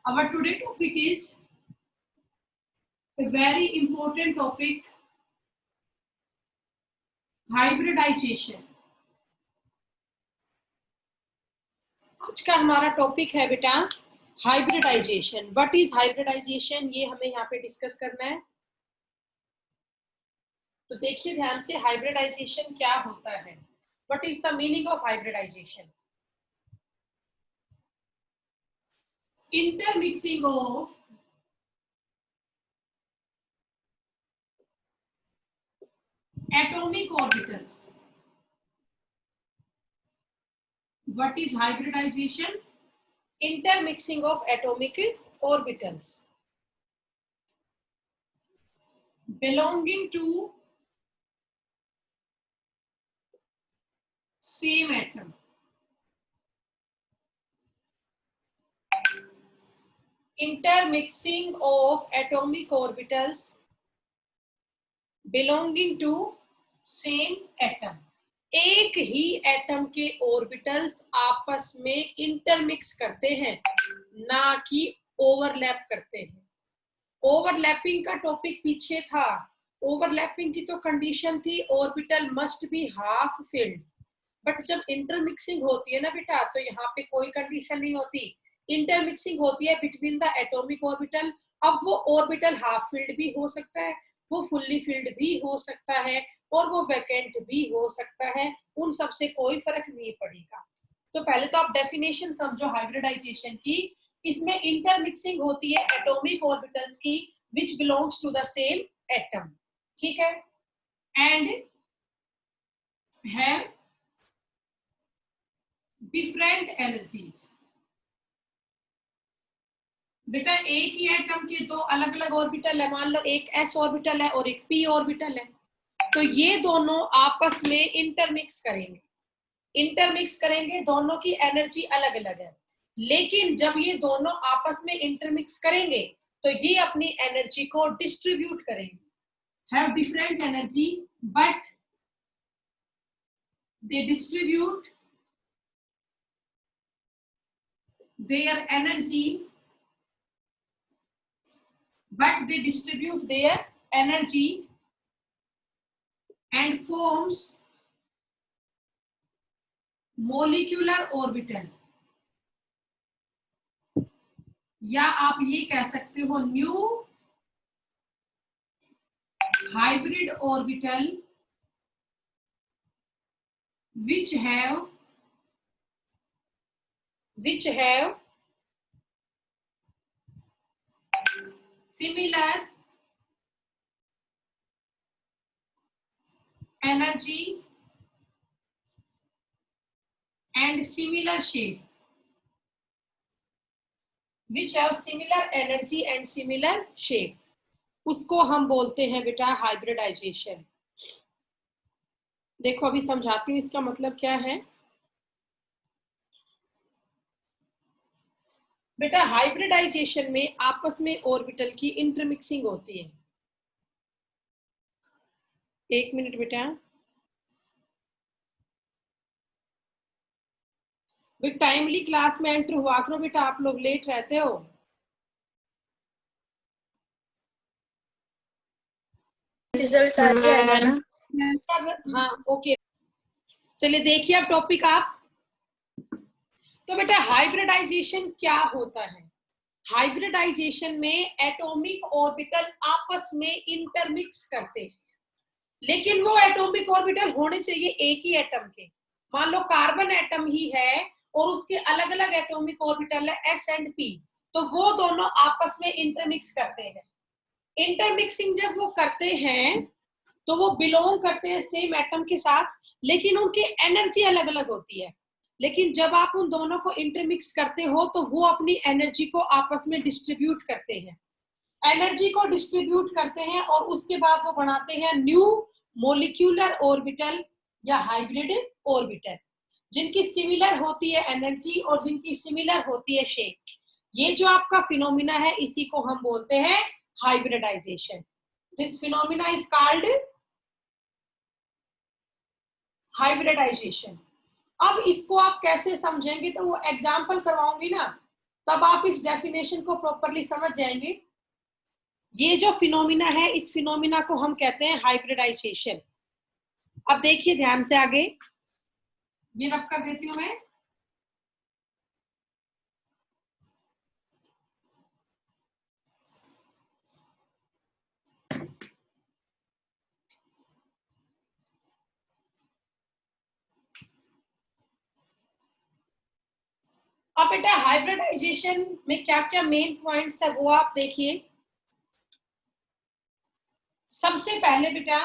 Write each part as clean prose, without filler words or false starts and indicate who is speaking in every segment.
Speaker 1: Our today topic is a very important topic, hybridization. आज का हमारा टॉपिक है बेटा हाइब्रिडाइजेशन. व्हाट इज हाइब्रिडाइजेशन, ये हमें यहाँ पे डिस्कस करना है. तो देखिए ध्यान से, हाइब्रिडाइजेशन क्या होता है. What is the meaning of hybridisation? Intermixing of atomic orbitals. What is hybridization? Intermixing of atomic orbitals belonging to same atom. Intermixing of atomic orbitals belonging to same atom. एक ही एटम के orbitals आपस में intermix करते हैं, ना कि overlap करते हैं. ओवरलैपिंग का टॉपिक पीछे था. ओवरलैपिंग की तो कंडीशन थी orbital must be half filled. But जब इंटरमिक्सिंग होती है ना बेटा, तो यहाँ पे कोई कंडीशन नहीं होती. इंटरमिक्सिंग होती है बिटवीन द एटॉमिक ऑर्बिटल. अब वो ऑर्बिटल हाफ फिल्ड भी हो सकता है, वो फुल्ली फिल्ड भी हो सकता है, और वो वैकेंट भी हो सकता है. उन सब से कोई फर्क नहीं पड़ेगा. तो पहले तो आप डेफिनेशन समझो हाइब्रिडाइजेशन की. इसमें इंटरमिक्सिंग होती है एटॉमिक ऑर्बिटल्स की which belongs to the same atom. ठीक है. And have different energies. बेटा एक ही एटम के दो अलग अलग ऑर्बिटल है. मान लो एक s ऑर्बिटल है और एक p ऑर्बिटल है. तो ये दोनों आपस में इंटरमिक्स करेंगे. इंटरमिक्स करेंगे, दोनों की एनर्जी अलग अलग है. लेकिन जब ये दोनों आपस में इंटरमिक्स करेंगे तो ये अपनी एनर्जी को डिस्ट्रीब्यूट करेंगे. Have different energy but they distribute their energy and forms molecular orbital, या आप ये कह सकते हो new hybrid orbital which have similar energy and similar shape. उसको हम बोलते हैं बेटा हाइब्रिडाइजेशन. देखो अभी समझाती हूँ इसका मतलब क्या है. बेटा हाइब्रिडाइजेशन में आपस में ऑर्बिटल की इंटरमिक्सिंग होती है. एक मिनट बेटा. टाइमली क्लास में एंटर हुआ करो बेटा, आप लोग लेट रहते हो.
Speaker 2: रिजल्ट आ जाएगा ना.
Speaker 1: हाँ ओके. चलिए देखिए अब टॉपिक आप. तो बेटा हाइब्रिडाइजेशन क्या होता है. हाइब्रिडाइजेशन में एटॉमिक ऑर्बिटल आपस में इंटरमिक्स करते हैं, लेकिन वो एटॉमिक ऑर्बिटल होने चाहिए एक ही एटम के. मान लो कार्बन एटम ही है और उसके अलग अलग एटॉमिक ऑर्बिटल है s एंड p, तो वो दोनों आपस में इंटरमिक्स करते हैं. इंटरमिक्सिंग जब वो करते हैं तो वो बिलोंग करते हैं सेम एटम के साथ, लेकिन उनकी एनर्जी अलग अलग होती है. लेकिन जब आप उन दोनों को इंटरमिक्स करते हो तो वो अपनी एनर्जी को आपस में डिस्ट्रीब्यूट करते हैं. एनर्जी को डिस्ट्रीब्यूट करते हैं और उसके बाद वो बनाते हैं न्यू मोलिक्यूलर ऑर्बिटल या हाइब्रिड ऑर्बिटल, जिनकी सिमिलर होती है एनर्जी और जिनकी सिमिलर होती है शेप. ये जो आपका फिनोमिना है इसी को हम बोलते हैं hybridisation. This phenomena is called hybridisation. अब इसको आप कैसे समझेंगे, तो वो एग्जाम्पल करवाऊंगी ना. तब आप इस डेफिनेशन को प्रॉपरली समझ जाएंगे। ये जो फिनोमिना है, इस फिनोमिना को हम कहते हैं हाइब्रिडाइजेशन। अब देखिए ध्यान से आगे, ये रब कर देती हूं मैं। अब बेटा हाइब्रिडाइजेशन में क्या क्या मेन पॉइंट्स है वो आप देखिए। सबसे पहले बेटा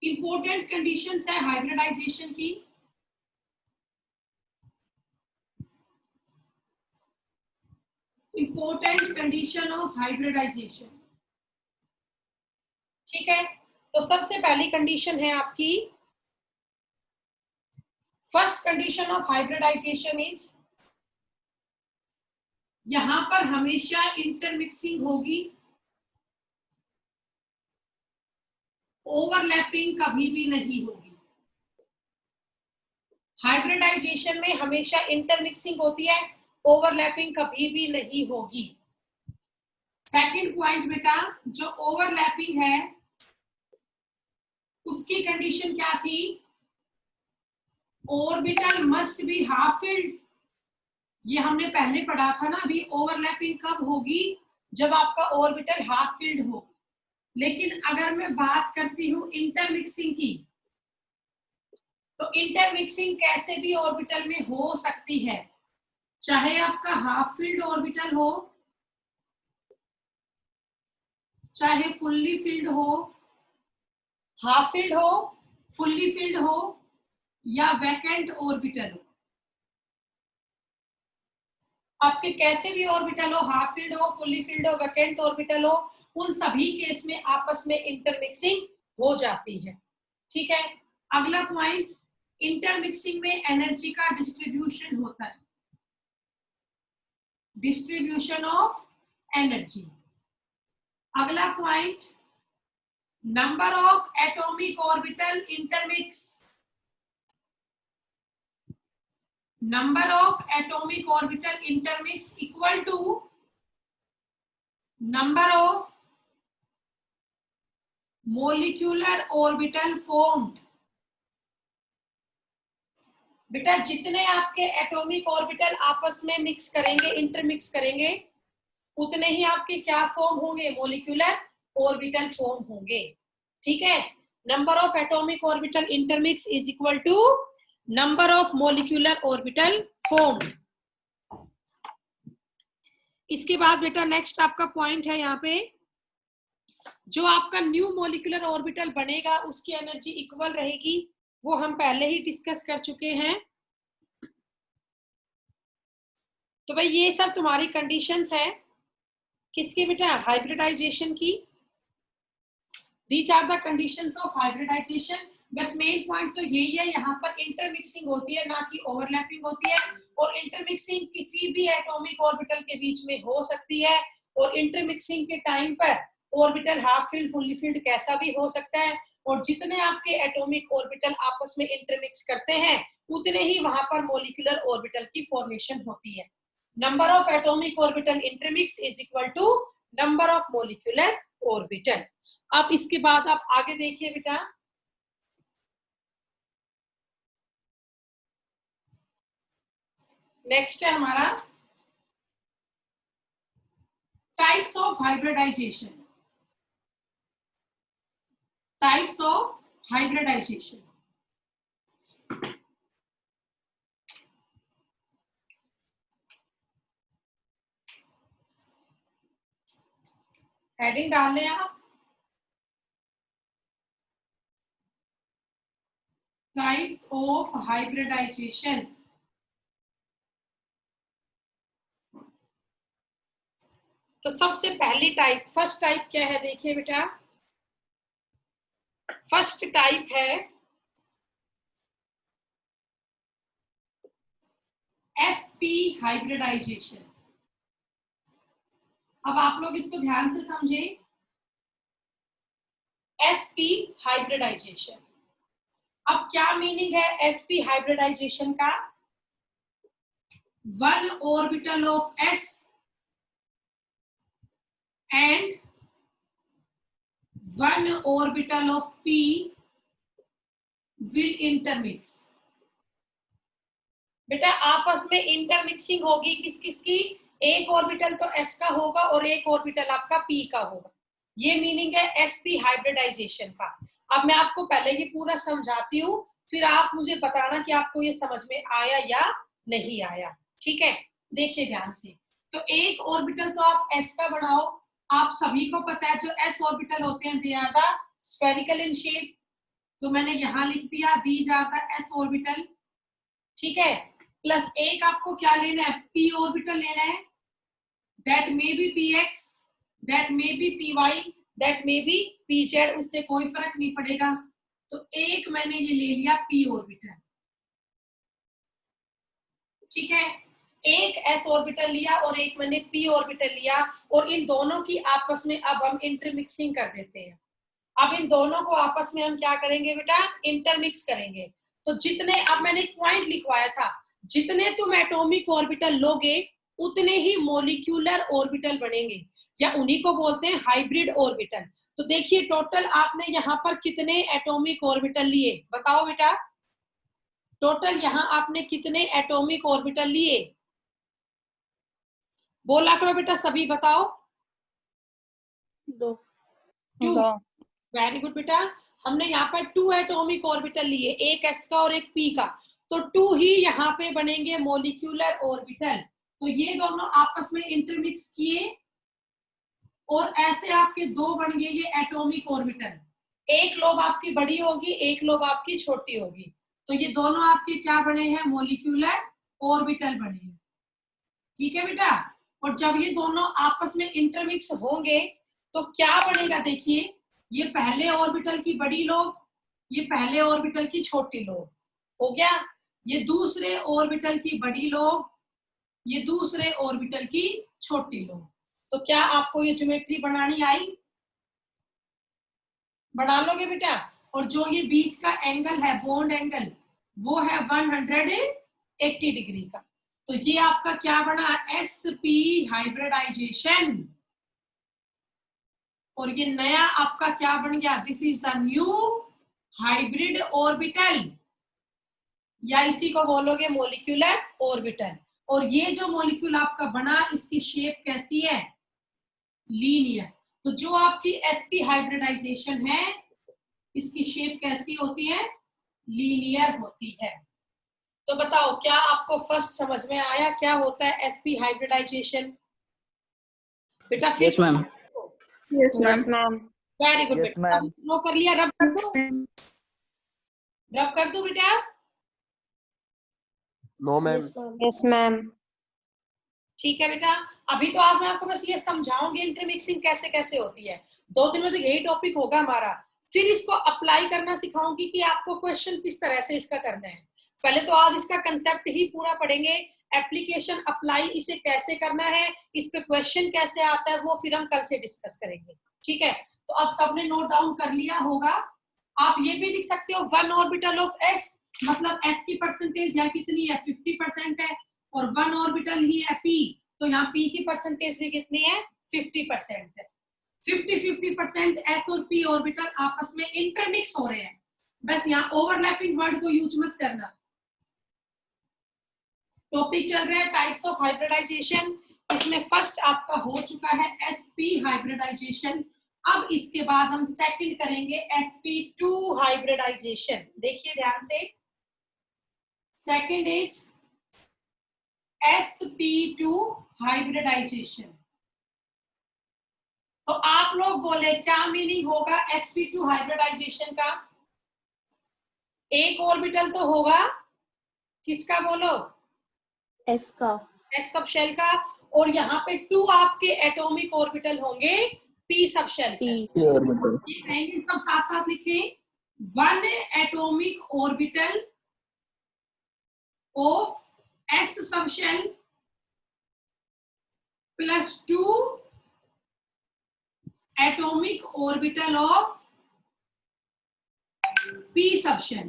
Speaker 1: इंपॉर्टेंट कंडीशंस है हाइब्रिडाइजेशन की। इंपॉर्टेंट कंडीशन ऑफ हाइब्रिडाइजेशन, ठीक है। तो सबसे पहली कंडीशन है आपकी, first condition of hybridisation is, यहां पर हमेशा इंटरमिक्सिंग होगी, ओवरलैपिंग कभी भी नहीं होगी। हाइब्रिडाइजेशन में हमेशा इंटरमिक्सिंग होती है, ओवरलैपिंग कभी भी नहीं होगी। सेकंड पॉइंट बेटा, जो ओवरलैपिंग है उसकी कंडीशन क्या थी, orbital must be half filled. ये हमने पहले पढ़ा था ना, अभी ओवरलैपिंग कब होगी, जब आपका ऑर्बिटल हाफ फिल्ड हो। लेकिन अगर मैं बात करती हूं इंटरमिक्सिंग की, तो इंटरमिक्सिंग कैसे भी ऑर्बिटल में हो सकती है, चाहे आपका हाफ फिल्ड ऑर्बिटल हो, चाहे फुल्ली फिल्ड हो, हाफ फिल्ड हो, फुल्ली फिल्ड हो, या वैकेंट ऑर्बिटल हो। आपके कैसे भी ऑर्बिटल हो, हाफ फील्ड हो, फुल्ली फील्ड हो, वैकेंट ऑर्बिटल हो, उन सभी केस में आपस में इंटरमिक्सिंग हो जाती है, ठीक है। अगला पॉइंट, इंटरमिक्सिंग में एनर्जी का डिस्ट्रीब्यूशन होता है, डिस्ट्रीब्यूशन ऑफ एनर्जी। अगला point, number of atomic orbital intermix, number of atomic orbital intermix equal to number of molecular orbital formed। बेटा जितने आपके एटॉमिक ऑर्बिटल आपस में मिक्स करेंगे, इंटरमिक्स करेंगे, उतने ही आपके क्या फॉर्म होंगे, मोलिक्यूलर ऑर्बिटल फॉर्म होंगे, ठीक है। Number of atomic orbital intermix is equal to number of molecular orbital formed. इसके बाद बेटा नेक्स्ट आपका पॉइंट है, यहाँ पे जो आपका न्यू मोलिकुलर ऑर्बिटल बनेगा उसकी एनर्जी इक्वल रहेगी, वो हम पहले ही डिस्कस कर चुके हैं। तो भाई ये सब तुम्हारी कंडीशंस है किसके बेटा, हाइब्रिडाइजेशन की। These are the conditions of hybridisation. बस मेन पॉइंट तो यही है, यहाँ पर इंटरमिक्सिंग होती है ना कि ओवरलैपिंग होती है, और इंटरमिक्सिंग किसी भी एटॉमिक ऑर्बिटल के बीच में हो सकती है, और इंटरमिक्सिंग के टाइम पर orbital half field, fully field कैसा भी हो सकता है, और जितने आपके एटॉमिक ऑर्बिटल आपस में इंटरमिक्स करते हैं उतने ही वहां पर मोलिकुलर ऑर्बिटल की फॉर्मेशन होती है। Number of atomic orbital intermix is equal to number of molecular orbital. अब इसके बाद आप आगे देखिए बेटा, नेक्स्ट है हमारा types of hybridisation. Types of hybridisation, heading डाल लें आप, टाइप्स ऑफ हाइब्रिडाइजेशन। तो सबसे पहली टाइप, फर्स्ट टाइप क्या है देखिए बेटा, फर्स्ट टाइप है sp हाइब्रिडाइजेशन। अब आप लोग इसको ध्यान से समझें, sp हाइब्रिडाइजेशन। अब क्या मीनिंग है sp हाइब्रिडाइजेशन का, one orbital of s and one orbital of p will intermix. बेटा आपस में इंटरमिक्सिंग होगी किस किस की? एक ऑर्बिटल तो s का होगा और एक ऑर्बिटल आपका p का होगा. ये मीनिंग है sp हाइब्रिडाइजेशन का. अब मैं आपको पहले ये पूरा समझाती हूँ, फिर आप मुझे बताना कि आपको ये समझ में आया या नहीं आया. ठीक है, देखिए ध्यान से. तो एक ऑर्बिटल तो आप s का बनाओ. आप सभी को पता है जो s ऑर्बिटल होते हैं they are the spherical in shape. तो मैंने यहां लिख दिया these are the s orbital. ठीक है, प्लस एक आपको क्या लेना है? p ऑर्बिटल लेना है. That may be px, that may be py, that may be pz. उससे कोई फर्क नहीं पड़ेगा. तो एक मैंने ये ले लिया p ऑर्बिटल. ठीक है, एक s ऑर्बिटल लिया और एक मैंने p ऑर्बिटल लिया और इन दोनों की आपस में अब हम इंटरमिक्सिंग कर देते हैं. अब इन दोनों को आपस में हम क्या करेंगे बेटा? इंटरमिक्स करेंगे. तो जितने, अब मैंने एक पॉइंट लिखवाया था, जितने तुम एटॉमिक ऑर्बिटल लोगे उतने ही मॉलिक्यूलर ऑर्बिटल बनेंगे, या उन्हीं को बोलते हैं हाइब्रिड ऑर्बिटल. तो देखिए टोटल आपने यहाँ पर कितने एटॉमिक ऑर्बिटल लिए? बताओ बेटा, टोटल यहाँ आपने कितने एटॉमिक ऑर्बिटल लिए? बोला करो बेटा, सभी बताओ.
Speaker 2: 2.
Speaker 1: 2. वेरी गुड बेटा. हमने यहाँ पर 2 एटॉमिक ऑर्बिटल लिए, एक s का और एक p का. तो 2 ही यहाँ पे बनेंगे मॉलिक्यूलर ऑर्बिटल. तो ये दोनों आपस में इंटरमिक्स किए और ऐसे आपके 2 बन गए ये एटॉमिक ऑर्बिटल. एक लोब आपकी बड़ी होगी, एक लोब आपकी छोटी होगी. तो ये दोनों आपके क्या बने हैं? मॉलिक्यूलर ऑर्बिटल बने हैं. ठीक है बेटा. और जब ये दोनों आपस में इंटरमिक्स होंगे तो क्या बनेगा? देखिए, ये पहले ऑर्बिटल की बड़ी लोब, ये पहले ऑर्बिटल की छोटी लोब हो गया. ये दूसरे ऑर्बिटल की बड़ी लोब, ये दूसरे ऑर्बिटल की छोटी लोब. तो क्या आपको ये ज्योमेट्री बनानी आई? बना लोगे बेटा. और जो ये बीच का एंगल है, बॉन्ड एंगल, वो है 180 डिग्री का. तो ये आपका क्या बना? sp hybridization. और ये नया आपका क्या बन गया? This is the new hybrid orbital, या इसी को बोलोगे मॉलिक्यूलर ऑर्बिटल. और ये जो मॉलिक्यूल आपका बना, इसकी शेप कैसी है? लीनियर. तो जो आपकी sp हाइब्रिडाइजेशन है, इसकी शेप कैसी होती है? लीनियर होती है. तो बताओ, क्या आपको फर्स्ट समझ में आया क्या होता है sp हाइब्रिडाइजेशन? बेटा फिर
Speaker 3: yes ma'am.
Speaker 2: Yes, ma'am.
Speaker 1: Very good
Speaker 3: Yes,
Speaker 1: बेटा.
Speaker 3: ma'am.
Speaker 1: नो कर लिया? रब कर दो, रब कर दो बेटा.
Speaker 3: No ma'am.
Speaker 2: Yes, ma'am.
Speaker 4: Yes, ma'am.
Speaker 1: ठीक है बेटा. अभी तो आज मैं आपको बस ये समझाऊंगी इंटरमिक्सिंग कैसे कैसे होती है. 2 दिन में तो यही टॉपिक होगा हमारा. फिर इसको अप्लाई करना सिखाऊंगी कि आपको क्वेश्चन किस तरह से इसका करना है. पहले तो आज इसका कंसेप्ट ही पूरा पढ़ेंगे. एप्लीकेशन अप्लाई इसे कैसे करना है, इस पे क्वेश्चन कैसे आता है, वो फिर हम कल से डिस्कस करेंगे. ठीक है, तो अब सबने नोट डाउन कर लिया होगा. आप ये भी लिख सकते हो 1 ऑर्बिटल ऑफ s, मतलब s की परसेंटेज यहाँ कितनी है? 50% है. और 1 ऑर्बिटल ही है p, तो यहाँ p की परसेंटेज भी कितनी है? 50% है. 50-50% s और p ऑर्बिटल आपस में इंटरमिक्स हो रहे हैं. बस यहाँ ओवरलैपिंग वर्ड को यूज मत करना. टॉपिक चल रहा है टाइप्स ऑफ हाइब्रिडाइजेशन. इसमें फर्स्ट आपका हो चुका है sp हाइब्रिडाइजेशन. अब इसके बाद हम सेकंड करेंगे sp2 हाइब्रिडाइजेशन. देखिए ध्यान से, सेकंड इज sp2 हाइब्रिडाइजेशन. तो आप लोग बोले क्या मीनिंग होगा sp2 हाइब्रिडाइजेशन का? एक ऑर्बिटल तो होगा, किसका बोलो?
Speaker 2: S का.
Speaker 1: s सब शेल का. और यहाँ पे 2 आपके एटॉमिक ऑर्बिटल होंगे p सब शेल
Speaker 2: P.
Speaker 1: ये कहेंगे, सब साथ साथ लिखें. 1 atomic orbital of s sub shell plus 2 atomic orbital of p sub shell.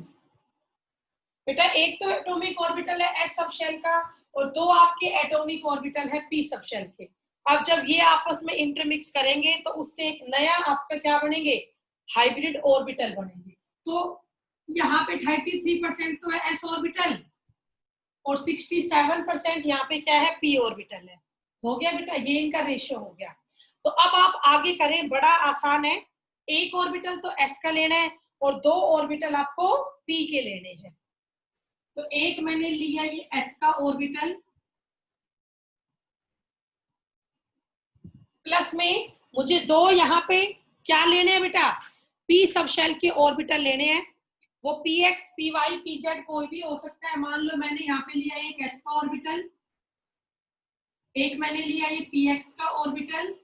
Speaker 1: बेटा एक तो एटॉमिक ऑर्बिटल है s सब शेल का, और 2 आपके एटॉमिक ऑर्बिटल है p सब शेल के। अब जब ये आपस में इंटरमिक्स करेंगे तो उससे एक नया आपका क्या बनेंगे, हाइब्रिड ऑर्बिटल बनेंगे। तो यहाँ पे 33% तो है s ऑर्बिटल और 67% यहाँ पे क्या है, p ऑर्बिटल है। हो गया बेटा, ये इनका रेशियो हो गया। तो अब आप आगे करें, बड़ा आसान है। एक ऑर्बिटल तो s का लेना है और 2 ऑर्बिटल आपको p के लेने हैं। तो एक मैंने लिया ये s का ऑर्बिटल, प्लस में मुझे 2 यहाँ पे क्या लेने हैं बेटा, p सब शेल के ऑर्बिटल लेने हैं। वो px, py, pz कोई भी हो सकता है। मान लो मैंने यहाँ पे लिया एक s का ऑर्बिटल, एक मैंने लिया ये px का ऑर्बिटल,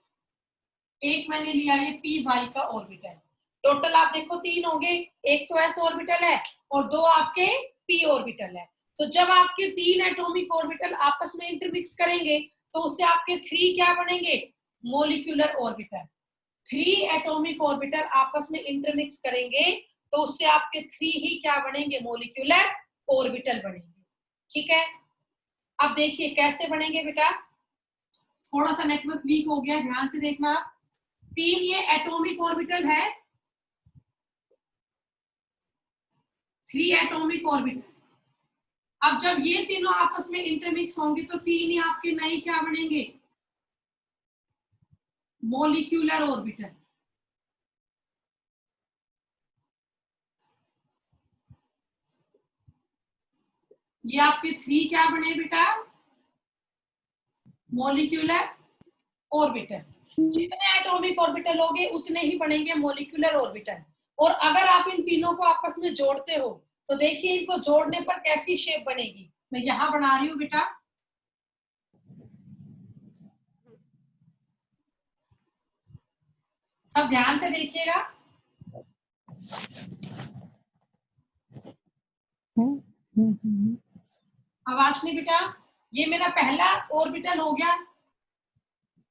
Speaker 1: एक मैंने लिया ये py का ऑर्बिटल। टोटल आप देखो 3 हो गए, एक तो s ऑर्बिटल है और 2 आपके p ऑर्बिटल है। तो जब आपके 3 एटॉमिक ऑर्बिटल आपस में इंटरमिक्स करेंगे तो उससे आपके 3 क्या बनेंगे, मोलिक्यूलर ऑर्बिटल। 3 एटॉमिक ऑर्बिटल आपस में इंटरमिक्स करेंगे तो उससे आपके 3 ही क्या बनेंगे, मोलिक्यूलर ऑर्बिटल बनेंगे। ठीक है, अब देखिए कैसे बनेंगे बेटा। थोड़ा सा नेटवर्क वीक हो गया, ध्यान से देखना। 3 ये एटॉमिक ऑर्बिटल है, 3 एटॉमिक ऑर्बिटल। अब जब ये तीनों आपस में इंटरमिक्स होंगे तो 3 ही आपके नए क्या बनेंगे, मोलिक्यूलर ऑर्बिटल। ये आपके 3 क्या बने बेटा, मोलिक्यूलर ऑर्बिटल। जितने एटॉमिक ऑर्बिटल होंगे उतने ही बनेंगे मोलिक्यूलर ऑर्बिटल। और अगर आप इन तीनों को आपस में जोड़ते हो तो देखिए इनको जोड़ने पर कैसी शेप बनेगी। मैं यहां बना रही हूं बेटा, सब ध्यान से देखिएगा। आवाज नहीं बेटा, ये मेरा पहला ऑर्बिटल हो गया,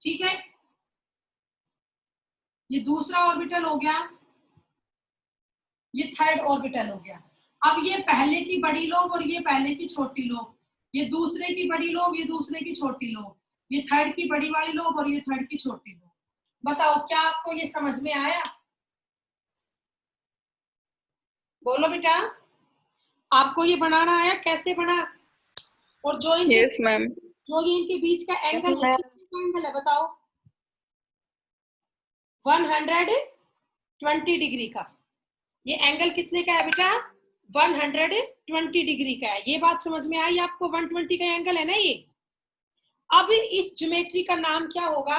Speaker 1: ठीक है। ये दूसरा ऑर्बिटल हो गया, ये थर्ड ऑर्बिटल हो गया। अब ये पहले की बड़ी लोब और ये पहले की छोटी लोब, ये दूसरे की बड़ी लोब, ये दूसरे की छोटी लोब, ये थर्ड की बड़ी वाली लोब और ये थर्ड की छोटी लोब। बताओ क्या आपको ये समझ में आया, बोलो बेटा। आपको ये बनाना आया, कैसे बना। और जो इनके
Speaker 2: Yes, ma'am.
Speaker 1: जो ये इनके बीच का एंगल है,
Speaker 2: ma'am.
Speaker 1: कितना एंगल है बताओ, 120 डिग्री का। ये एंगल कितने का है बेटा, 120 डिग्री का है। ये बात समझ में आई आपको, 120 का एंगल है ना ये। अब इस ज्योमेट्री का नाम क्या होगा,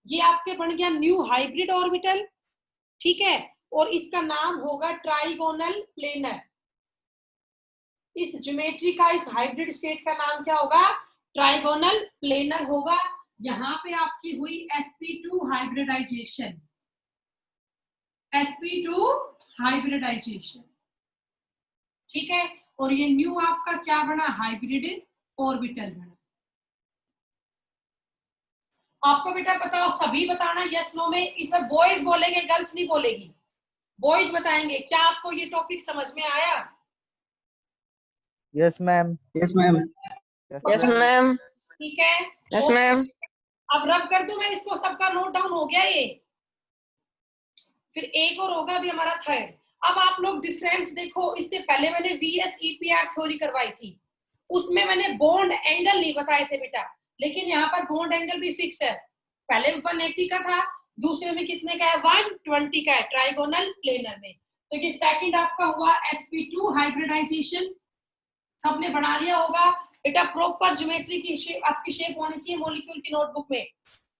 Speaker 1: ये आपके बन गया न्यू हाइब्रिड ऑर्बिटल, ठीक है। और इसका नाम होगा ट्राइगोनल प्लेनर। इस ज्योमेट्री का, इस हाइब्रिड स्टेट का नाम क्या होगा, ट्राइगोनल प्लेनर होगा। यहां पे आपकी हुई sp2 हाइब्रिडाइजेशन, sp2 हाइब्रिडाइजेशन, ठीक है। और ये न्यू आपका क्या बना, हाइब्रिड ऑर्बिटल बना। आपको बेटा पता हो, सभी बताना यस नो में। इसमें बॉयज बोलेंगे, गर्ल्स नहीं बोलेगी, बॉयज बताएंगे। क्या आपको ये टॉपिक समझ में आया,
Speaker 3: yes ma'am.
Speaker 2: Yes, ma'am.
Speaker 3: Yes ma'am.
Speaker 1: ठीक है।
Speaker 2: Yes, ma'am.
Speaker 1: अब रब कर दूं मैं इसको, सबका नोट डाउन हो गया ये। फिर एक और होगा अभी हमारा थर्ड। अब आप लोग डिफरेंस देखो, इससे पहले मैंने VSEPR थ्योरी करवाई थी, उसमें मैंने बॉन्ड एंगल नहीं बताए थे बेटा, लेकिन यहाँ पर बॉन्ड एंगल भी फिक्स है। पहले 180 का था, दूसरे में कितने का है, 120 का है, ट्राइगोनल प्लेनर में। तो ये सेकंड आपका हुआ sp2 हाइब्रिडाइजेशन। सबने बना लिया होगा बेटा, प्रॉपर ज्योमेट्री की शेप, आपकी शेप होनी चाहिए मॉलिक्यूल की नोटबुक में।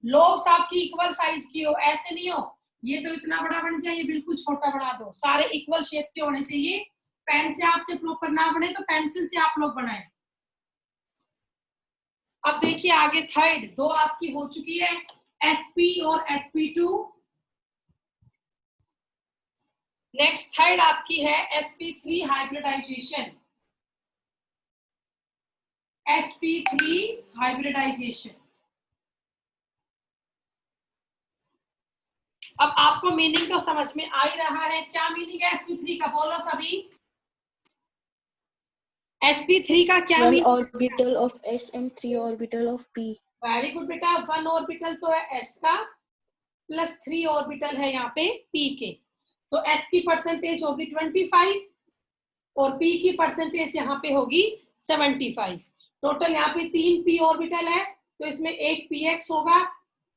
Speaker 1: लोब्स आपकी इक्वल साइज की हो, ऐसे नहीं हो ये तो इतना बड़ा बन जाए, ये बिल्कुल छोटा बना दो। सारे इक्वल शेप के होने चाहिए। पेन से आपसे प्रॉपर ना बने तो पेंसिल से आप लोग बनाएं। अब देखिए आगे थर्ड, 2 आपकी हो चुकी है, sp और sp2। नेक्स्ट थर्ड आपकी है sp3 हाइब्रिडाइजेशन, sp3 हाइब्रिडाइजेशन। अब आपको मीनिंग तो समझ में आ ही रहा है, क्या मीनिंग है sp3 का, बोलो सभी। sp3 का क्या
Speaker 2: One
Speaker 1: mean?
Speaker 2: orbital of S and 3 orbital of P.
Speaker 1: Very good बेटा, 1 ऑर्बिटल तो है s का प्लस 3 ऑर्बिटल है यहाँ पे p के, तो s की परसेंटेज होगी 25 और p की परसेंटेज यहाँ पे होगी 75। टोटल यहाँ पे 3 p ऑर्बिटल है, तो इसमें एक px होगा,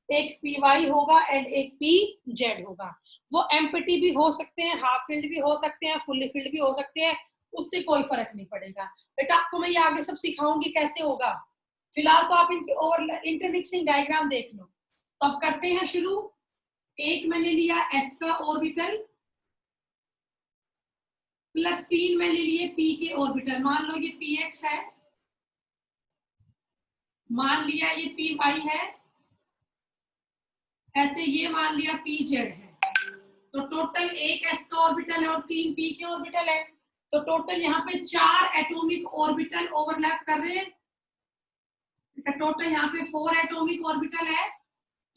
Speaker 1: एक py होगा एंड एक pz होगा। वो एम्प्टी भी हो सकते हैं, हाफ फिल्ड भी हो सकते हैं, फुल्ली फिल्ड भी हो सकते हैं, उससे कोई फर्क नहीं पड़ेगा। बेटा आपको मैं ये आगे सब सिखाऊंगी कैसे होगा, फिलहाल तो आप इनकी ओवर इंटरमिक्सिंग डायग्राम देख लो। तो अब करते हैं शुरू। एक मैंने लिया s का ऑर्बिटल प्लस 3 मैंने लिए p के ऑर्बिटल, मान लो ये px है, मान लिया ये py है, ऐसे ये मान लिया pz है। तो टोटल एक s का ऑर्बिटल है और 3 p के ऑर्बिटल है, तो टोटल यहाँ पे 4 एटॉमिक ऑर्बिटल ओवरलैप कर रहे हैं। टोटल यहाँ पे 4 एटॉमिक ऑर्बिटल है।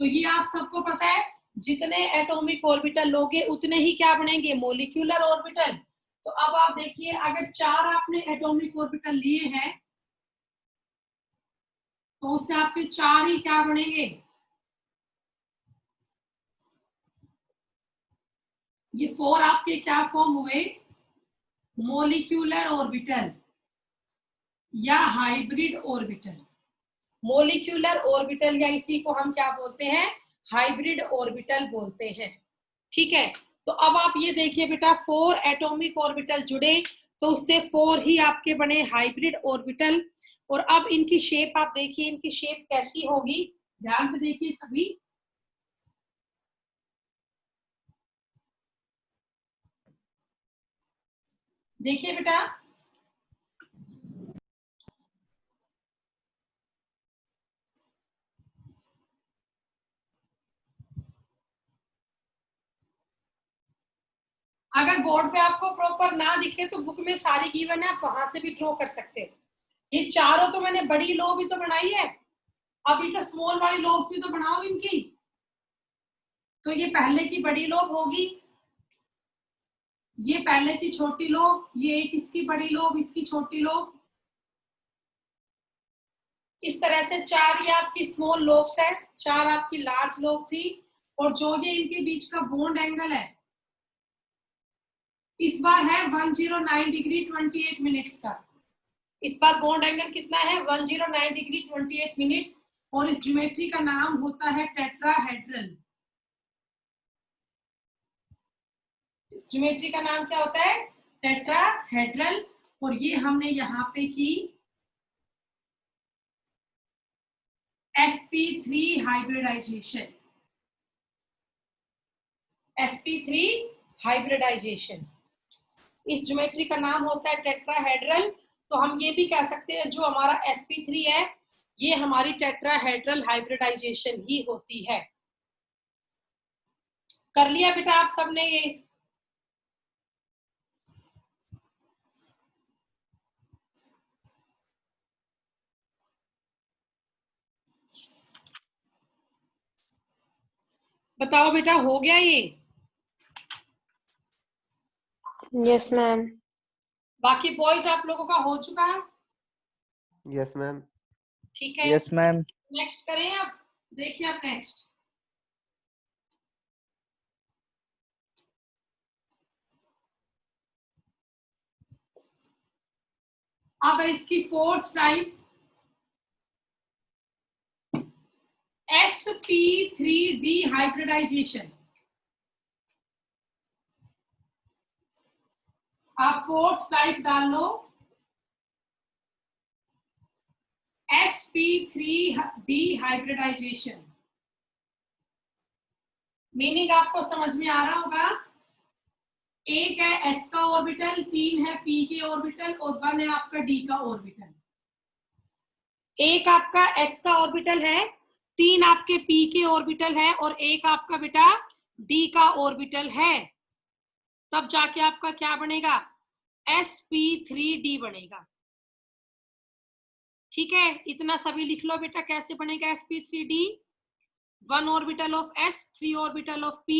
Speaker 1: तो ये आप सबको पता है, जितने एटॉमिक ऑर्बिटल लोगे उतने ही क्या बनेंगे, मॉलिक्यूलर ऑर्बिटल। तो अब आप देखिए, अगर 4 आपने एटॉमिक ऑर्बिटल लिए हैं तो उससे आपके 4 ही क्या बनेंगे, ये 4 आपके क्या फॉर्म हुए, मॉलिक्यूलर ऑर्बिटल या हाइब्रिड ऑर्बिटल। मॉलिक्यूलर ऑर्बिटल या इसी को हम क्या बोलते हैं, हाइब्रिड ऑर्बिटल बोलते हैं। ठीक है, तो अब आप ये देखिए बेटा, 4 एटॉमिक ऑर्बिटल जुड़े तो उससे 4 ही आपके बने हाइब्रिड ऑर्बिटल। और अब इनकी शेप आप देखिए, इनकी शेप कैसी होगी, ध्यान से देखिए सभी। देखिए बेटा, अगर बोर्ड पे आपको प्रॉपर ना दिखे तो बुक में सारी गिवन है, आप वहां से भी ड्रॉ कर सकते हो। ये चारों तो मैंने बड़ी लोब भी तो बनाई है, अब इनका स्मॉल वाली लोब भी तो बनाओ इनकी। तो ये पहले की बड़ी लोब होगी, ये पहले की छोटी लोब, ये एक इसकी बड़ी लोब, इसकी छोटी लोब, इस तरह से 4 ये आपकी स्मॉल लोब्स है, 4 आपकी लार्ज लोब थी। और जो ये इनके बीच का बॉन्ड एंगल है इस बार है 109 डिग्री 28 मिनट्स का। इस बार बॉन्ड एंगल कितना है, 109 डिग्री 28 मिनट्स। और इस ज्योमेट्री का नाम होता है टेट्राहेड्रल। इस ज्योमेट्री का नाम क्या होता है, टेट्राहेड्रल। और ये हमने यहाँ पे की sp3 हाइब्रिडाइजेशन, sp3 हाइब्रिडाइजेशन, इस ज्योमेट्री का नाम होता है टेट्राहेड्रल। तो हम ये भी कह सकते हैं जो हमारा sp3 है ये हमारी टेट्राहेड्रल हाइब्रिडाइजेशन ही होती है। कर लिया बेटा आप सबने ये? बताओ बेटा, हो गया ये?
Speaker 2: Yes, ma'am.
Speaker 1: बाकी बॉयज आप लोगों का हो चुका है?
Speaker 4: Yes ma'am.
Speaker 1: ठीक है,
Speaker 5: यस मैम।
Speaker 1: नेक्स्ट करें आप, देखिए आप नेक्स्ट। अब इसकी 4th टाइप sp3d हाइब्रिडाइजेशन। आप 4th टाइप डाल लो, sp3d हाइब्रिडाइजेशन। मीनिंग आपको समझ में आ रहा होगा, एक है s का ऑर्बिटल, 3 है p के ऑर्बिटल और 1 है आपका d का ऑर्बिटल। एक आपका s का ऑर्बिटल है, 3 आपके p के ऑर्बिटल है और एक आपका बेटा d का ऑर्बिटल है, तब जाके आपका क्या बनेगा, sp3d बनेगा। ठीक है, इतना सभी लिख लो बेटा, कैसे बनेगा sp3d। 1 orbital of s, 3 orbital of p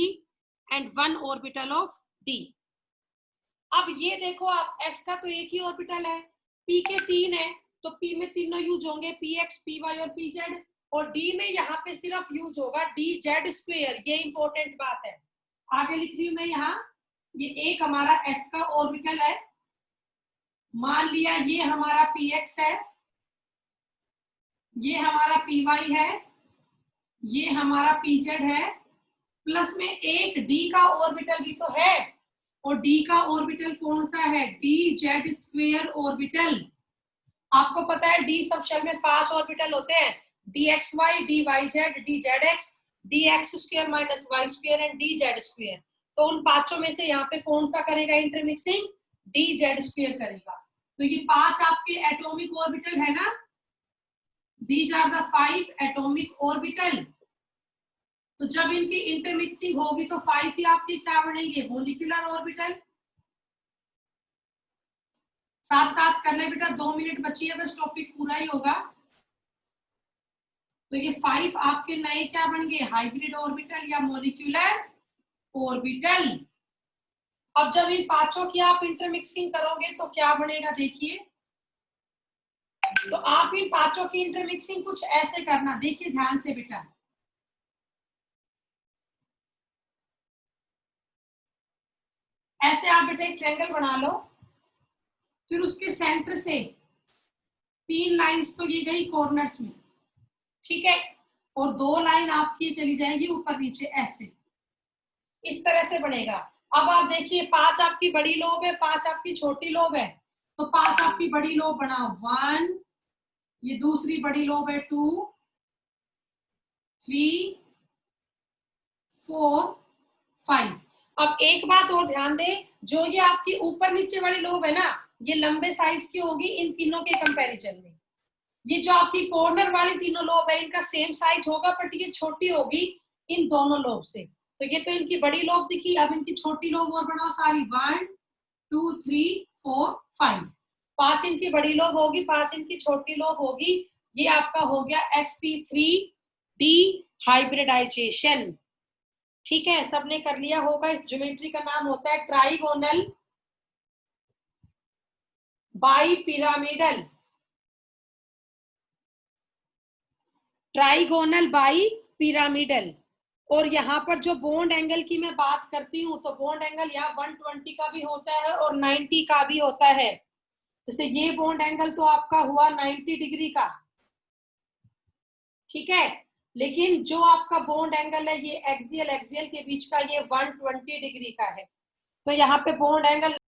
Speaker 1: and 1 orbital of d। अब ये देखो आप, s का तो एक ही ऑर्बिटल है, P के 3 है तो P में तीनों यूज होंगे, PX, PY और PZ, और D में यहाँ पे सिर्फ यूज होगा DZ स्क्वायर। ये इंपॉर्टेंट बात है। आगे लिख रही हूं मैं यहाँ, ये एक हमारा S का ऑर्बिटल है, मान लिया ये हमारा PX है, ये हमारा PY है, ये हमारा PZ है, प्लस में एक D का ऑर्बिटल भी तो है, और D का ऑर्बिटल कौन सा है? DZ square orbital. आपको पता है D सब शेल में 5 ऑर्बिटल होते हैं, DXY, DYZ, DZX, DX square minus Y square and DZ square. तो उन पांचों में से यहाँ पे कौन सा करेगा इंटरमिक्सिंग? DZ स्क्वायर करेगा। तो ये 5 आपके एटॉमिक ऑर्बिटल है ना, these are the 5 atomic orbital. तो जब इनकी इंटरमिक्सिंग होगी तो 5 ही आपके क्या बनेंगे? Molecular orbital. साथ साथ कर ले बेटा, 2 मिनट बची है, बस टॉपिक पूरा ही होगा। तो ये 5 आपके नए क्या बन गए? हाइब्रिड ऑर्बिटल या मॉलिक्यूलर ऑर्बिटल। अब जब इन पांचों की आप इंटरमिक्सिंग करोगे तो क्या बनेगा? देखिए, तो आप इन पांचों की इंटरमिक्सिंग कुछ ऐसे करना, देखिए ध्यान से बेटा। ऐसे आप बेटा एक ट्रायंगल बना लो, फिर उसके सेंटर से 3 लाइंस तो ये गई कॉर्नर्स में, ठीक है, और 2 लाइन आपकी चली जाएगी ऊपर नीचे, ऐसे इस तरह से बनेगा। अब आप देखिए 5 आपकी बड़ी लोब है, 5 आपकी छोटी लोब है, तो 5 आपकी बड़ी लोब बनाओ 1, ये दूसरी बड़ी लोब है 2, 3, 4, 5। अब एक बात और ध्यान दें, जो ये आपकी ऊपर नीचे वाली लोब है ना, ये लंबे साइज की होगी इन तीनों के कंपैरिजन में। ये जो आपकी कॉर्नर वाली तीनों लोब है इनका सेम साइज होगा, बट ये छोटी होगी इन दोनों लोब से। तो ये तो इनकी बड़ी लोब दिखी, अब इनकी छोटी लोब और बनाओ सारी, 1, 2, 3, 4, 5। 5 इनकी बड़ी लोब होगी, 5 इनकी छोटी लोब होगी। ये आपका हो गया sp3d हाइब्रिडाइजेशन। ठीक है, सबने कर लिया होगा। इस ज्योमेट्री का नाम होता है ट्राइगोनल बाईपिरामिडल। Trigonal bipyramidal. और यहाँ पर जो बॉन्ड एंगल की मैं बात करती हूँ, तो बॉन्ड एंगल यहाँ 120 का भी होता है और 90 का भी होता है। जैसे ये बॉन्ड एंगल तो आपका हुआ 90 डिग्री का, ठीक है, लेकिन जो आपका बॉन्ड एंगल है ये एक्सियल एक्सियल के बीच का, ये 120 डिग्री का है। तो यहाँ पे बॉन्ड एंगल